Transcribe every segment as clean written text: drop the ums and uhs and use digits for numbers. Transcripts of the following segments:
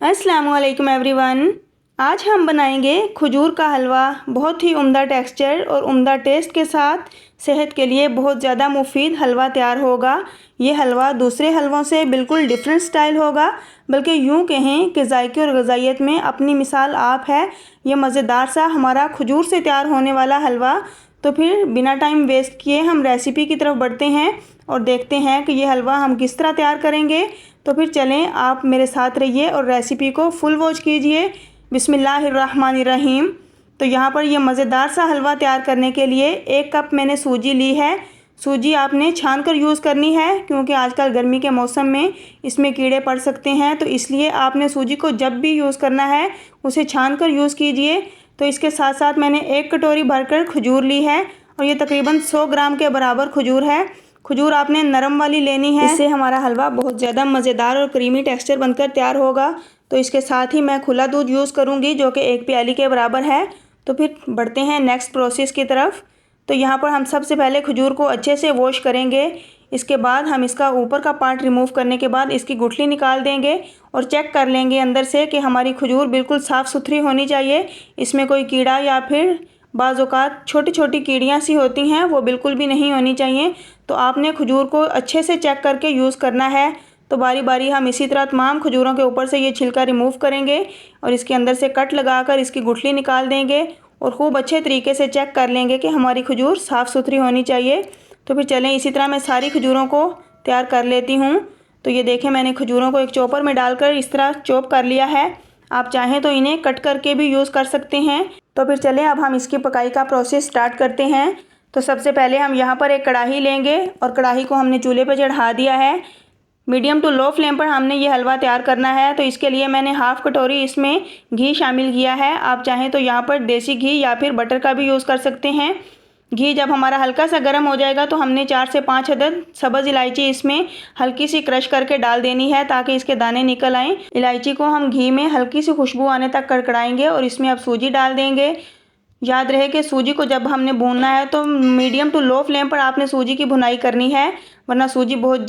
अस्सलाम वालेकुम एवरीवन। आज हम बनाएंगे खजूर का हलवा। बहुत ही उम्दा टेक्सचर और उम्दा टेस्ट के साथ सेहत के लिए बहुत ज़्यादा मुफीद हलवा तैयार होगा। ये हलवा दूसरे हलवों से बिल्कुल डिफरेंट स्टाइल होगा, बल्कि यूँ कहें कि जायके और ग़िज़ाइयत में अपनी मिसाल आप है। ये मज़ेदार सा हमारा खजूर से तैयार होने वाला हलवा। तो फिर बिना टाइम वेस्ट किए हम रेसिपी की तरफ बढ़ते हैं और देखते हैं कि ये हलवा हम किस तरह तैयार करेंगे। तो फिर चलें, आप मेरे साथ रहिए और रेसिपी को फुल वॉच कीजिए। बिस्मिल्लाहिर्रहमानिर्रहीम। तो यहाँ पर ये मज़ेदार सा हलवा तैयार करने के लिए 1 कप मैंने सूजी ली है। सूजी आपने छान कर यूज़ करनी है, क्योंकि आजकल गर्मी के मौसम में इसमें कीड़े पड़ सकते हैं। तो इसलिए आपने सूजी को जब भी यूज़ करना है उसे छान कर यूज़ कीजिए। तो इसके साथ साथ मैंने 1 कटोरी भरकर खजूर ली है और ये तकरीबन 100 ग्राम के बराबर खजूर है। खजूर आपने नरम वाली लेनी है, इससे हमारा हलवा बहुत ज़्यादा मज़ेदार और क्रीमी टेक्सचर बनकर तैयार होगा। तो इसके साथ ही मैं खुला दूध यूज़ करूँगी, जो कि 1 प्याली के बराबर है। तो फिर बढ़ते हैं नेक्स्ट प्रोसेस की तरफ। तो यहाँ पर हम सबसे पहले खजूर को अच्छे से वॉश करेंगे। इसके बाद हम इसका ऊपर का पार्ट रिमूव करने के बाद इसकी गुठली निकाल देंगे और चेक कर लेंगे अंदर से कि हमारी खजूर बिल्कुल साफ़ सुथरी होनी चाहिए। इसमें कोई कीड़ा या फिर बाज़ औक़ात छोटी छोटी कीड़ियाँ सी होती हैं, वो बिल्कुल भी नहीं होनी चाहिए। तो आपने खजूर को अच्छे से चेक करके यूज़ करना है। तो बारी बारी हम इसी तरह तमाम खजूरों के ऊपर से ये छिलका रिमूव करेंगे और इसके अंदर से कट लगाकर इसकी गुठली निकाल देंगे और ख़ूब अच्छे तरीके से चेक कर लेंगे कि हमारी खजूर साफ़ सुथरी होनी चाहिए। तो फिर चलें, इसी तरह मैं सारी खजूरों को तैयार कर लेती हूँ। तो ये देखें, मैंने खजूरों को एक चॉपर में डालकर इस तरह चॉप कर लिया है। आप चाहें तो इन्हें कट करके भी यूज़ कर सकते हैं। तो फिर चलें, अब हम इसकी पकाई का प्रोसेस स्टार्ट करते हैं। तो सबसे पहले हम यहाँ पर एक कढ़ाई लेंगे और कढ़ाई को हमने चूल्हे पर चढ़ा दिया है। मीडियम टू लो फ्लेम पर हमने ये हलवा तैयार करना है। तो इसके लिए मैंने हाफ़ कटोरी इसमें घी शामिल किया है। आप चाहें तो यहाँ पर देसी घी या फिर बटर का भी यूज़ कर सकते हैं। घी जब हमारा हल्का सा गर्म हो जाएगा तो हमने 4 से 5 अदद सब्ज़ इलायची इसमें हल्की सी क्रश करके डाल देनी है, ताकि इसके दाने निकल आएँ। इलायची को हम घी में हल्की सी खुशबू आने तक कड़कड़ाएंगे और इसमें अब सूजी डाल देंगे। याद रहे कि सूजी को जब हमने भूनना है तो मीडियम टू लो फ्लेम पर आपने सूजी की भुनाई करनी है, वरना सूजी बहुत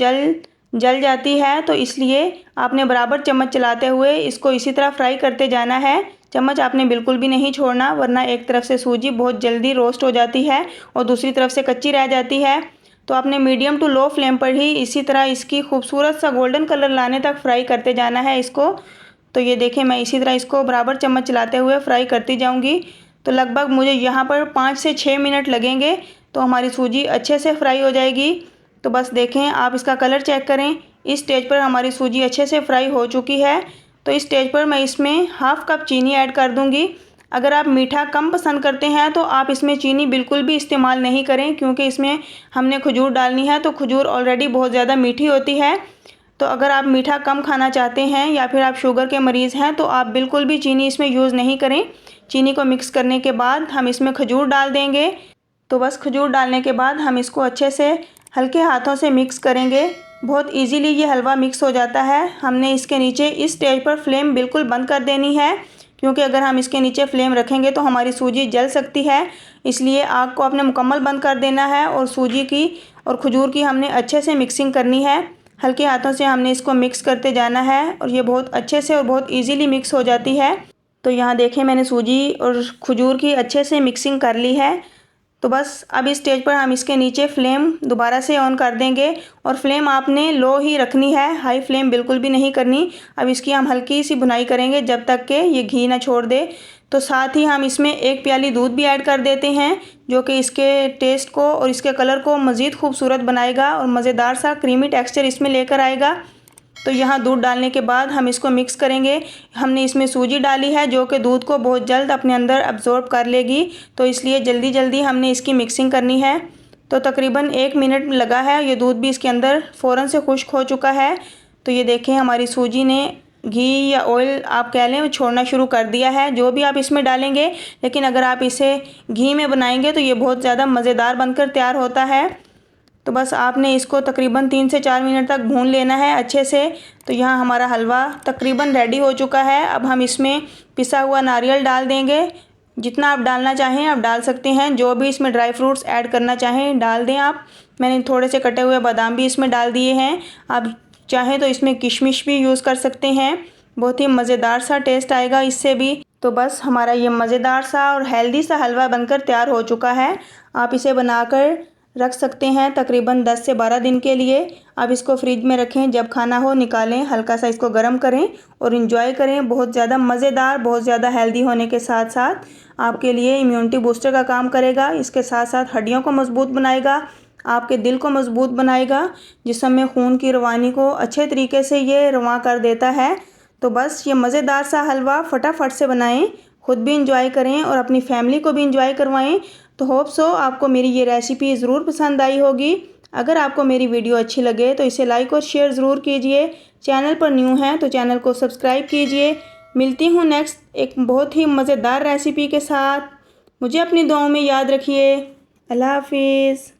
जल जाती है। तो इसलिए आपने बराबर चम्मच चलाते हुए इसको इसी तरह फ्राई करते जाना है। चम्मच आपने बिल्कुल भी नहीं छोड़ना, वरना एक तरफ से सूजी बहुत जल्दी रोस्ट हो जाती है और दूसरी तरफ से कच्ची रह जाती है। तो आपने मीडियम टू लो फ्लेम पर ही इसी तरह इसकी खूबसूरत सा गोल्डन कलर लाने तक फ्राई करते जाना है इसको। तो ये देखें, मैं इसी तरह इसको बराबर चम्मच चलाते हुए फ्राई करती जाऊँगी। तो लगभग मुझे यहाँ पर 5 से 6 मिनट लगेंगे, तो हमारी सूजी अच्छे से फ्राई हो जाएगी। तो बस देखें, आप इसका कलर चेक करें। इस स्टेज पर हमारी सूजी अच्छे से फ्राई हो चुकी है। तो इस स्टेज पर मैं इसमें हाफ़ कप चीनी ऐड कर दूंगी। अगर आप मीठा कम पसंद करते हैं तो आप इसमें चीनी बिल्कुल भी इस्तेमाल नहीं करें, क्योंकि इसमें हमने खजूर डालनी है, तो खजूर ऑलरेडी बहुत ज़्यादा मीठी होती है। तो अगर आप मीठा कम खाना चाहते हैं या फिर आप शुगर के मरीज़ हैं तो आप बिल्कुल भी चीनी इसमें यूज़ नहीं करें। चीनी को मिक्स करने के बाद हम इसमें खजूर डाल देंगे। तो बस खजूर डालने के बाद हम इसको अच्छे से हल्के हाथों से मिक्स करेंगे। बहुत इजीली ये हलवा मिक्स हो जाता है। हमने इसके नीचे इस स्टेज पर फ्लेम बिल्कुल बंद कर देनी है, क्योंकि अगर हम इसके नीचे फ्लेम रखेंगे तो हमारी सूजी जल सकती है। इसलिए आग को आपने मुकम्मल बंद कर देना है और सूजी की और खजूर की हमने अच्छे से मिक्सिंग करनी है। हल्के हाथों से हमने इसको मिक्स करते जाना है और ये बहुत अच्छे से और बहुत ईजीली मिक्स हो जाती है। तो यहाँ देखें, मैंने सूजी और खजूर की अच्छे से मिक्सिंग कर ली है। तो बस अब इस स्टेज पर हम इसके नीचे फ्लेम दोबारा से ऑन कर देंगे और फ्लेम आपने लो ही रखनी है, हाई फ्लेम बिल्कुल भी नहीं करनी। अब इसकी हम हल्की सी भुनाई करेंगे जब तक कि ये घी ना छोड़ दे। तो साथ ही हम इसमें 1 प्याली दूध भी ऐड कर देते हैं, जो कि इसके टेस्ट को और इसके कलर को मज़ीद खूबसूरत बनाएगा और मज़ेदार सा क्रीमी टेक्सचर इसमें लेकर आएगा। तो यहाँ दूध डालने के बाद हम इसको मिक्स करेंगे। हमने इसमें सूजी डाली है, जो कि दूध को बहुत जल्द अपने अंदर अब्ज़ॉर्ब कर लेगी, तो इसलिए जल्दी जल्दी हमने इसकी मिक्सिंग करनी है। तो तकरीबन 1 मिनट लगा है, ये दूध भी इसके अंदर फ़ौरन से खुश्क हो चुका है। तो ये देखें, हमारी सूजी ने घी या ऑयल आप कह लें छोड़ना शुरू कर दिया है, जो भी आप इसमें डालेंगे। लेकिन अगर आप इसे घी में बनाएंगे तो ये बहुत ज़्यादा मज़ेदार बनकर तैयार होता है। तो बस आपने इसको तकरीबन 3 से 4 मिनट तक भून लेना है अच्छे से। तो यहाँ हमारा हलवा तकरीबन रेडी हो चुका है। अब हम इसमें पिसा हुआ नारियल डाल देंगे। जितना आप डालना चाहें आप डाल सकते हैं, जो भी इसमें ड्राई फ्रूट्स ऐड करना चाहें डाल दें आप। मैंने थोड़े से कटे हुए बादाम भी इसमें डाल दिए हैं। आप चाहें तो इसमें किशमिश भी यूज़ कर सकते हैं। बहुत ही मज़ेदार सा टेस्ट आएगा इससे भी। तो बस हमारा ये मज़ेदार सा और हेल्दी सा हलवा बनकर तैयार हो चुका है। आप इसे बनाकर रख सकते हैं तकरीबन 10 से 12 दिन के लिए। आप इसको फ्रिज में रखें, जब खाना हो निकालें, हल्का सा इसको गर्म करें और इन्जॉय करें। बहुत ज़्यादा मज़ेदार, बहुत ज़्यादा हेल्दी होने के साथ साथ आपके लिए इम्यूनिटी बूस्टर का काम करेगा। इसके साथ साथ हड्डियों को मजबूत बनाएगा, आपके दिल को मजबूत बनाएगा, जिस्म में खून की रवानी को अच्छे तरीके से ये रवां कर देता है। तो बस ये मज़ेदार सा हलवा फटाफट से बनाएं, ख़ुद भी इंजॉय करें और अपनी फैमिली को भी इंजॉय करवाएं। तो होप सो आपको मेरी ये रेसिपी ज़रूर पसंद आई होगी। अगर आपको मेरी वीडियो अच्छी लगे तो इसे लाइक और शेयर ज़रूर कीजिए। चैनल पर न्यू हैं तो चैनल को सब्सक्राइब कीजिए। मिलती हूँ नेक्स्ट एक बहुत ही मज़ेदार रेसिपी के साथ। मुझे अपनी दुआओं में याद रखिए। अल्लाह हाफिज़।